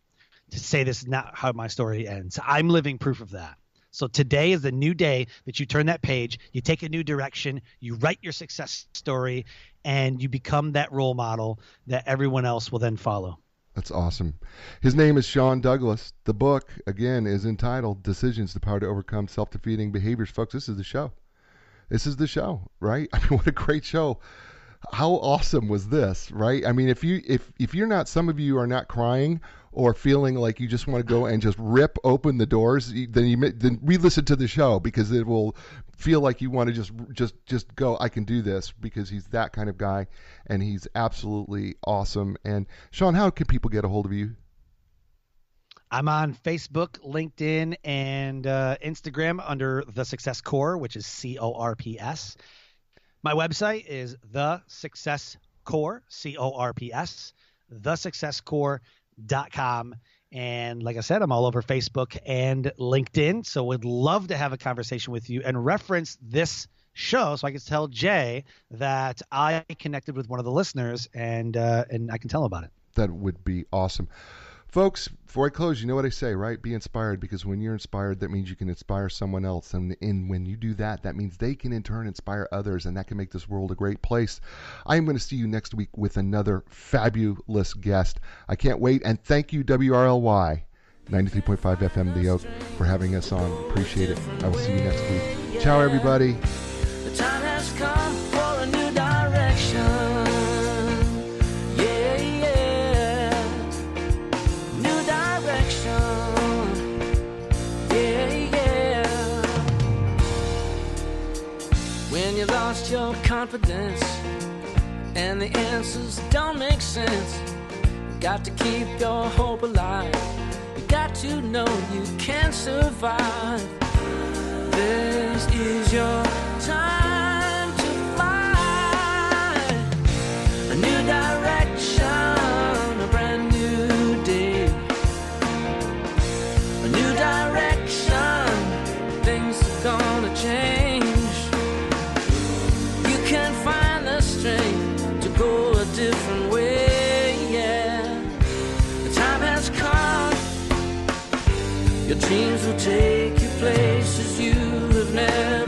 to say, this is not how my story ends. I'm living proof of that. So today is the new day that you turn that page, you take a new direction, you write your success story, and you become that role model that everyone else will then follow. That's awesome. His name is Sean Douglas. The book, again, is entitled Decisions, the Power to Overcome Self-Defeating Behaviors. Folks, this is the show. This is the show, right? I mean, what a great show. How awesome was this, right? I mean, if you're not, some of you are not crying or feeling like you just want to go and just rip open the doors, then re-listen to the show, because it will feel like you want to just go, I can do this, because he's that kind of guy, and he's absolutely awesome. And Sean, how can people get a hold of you? I'm on Facebook, LinkedIn, and Instagram under The Success Core, which is CORPS. My website is The Success Core, CORPS, thesuccesscore.com. And like I said, I'm all over Facebook and LinkedIn. So would love to have a conversation with you and reference this show, so I can tell Jay that I connected with one of the listeners, and I can tell him about it. That would be awesome. Folks, before I close, you know what I say, right? Be inspired, because when you're inspired, that means you can inspire someone else. And when you do that, that means they can in turn inspire others, and that can make this world a great place. I am going to see you next week with another fabulous guest. I can't wait. And thank you, WRLY 93.5 FM The Oak, for having us on. Appreciate it. I will see you next week. Ciao, everybody. The time has come for a new direction. that don't make sense. You got to keep your hope alive. You got to know you can survive. This is your time to fly. A new direction, a brand new day. A new direction, things are gonna change. You can find the strength to go a different way, yeah. The time has come. Your dreams will take you places you have never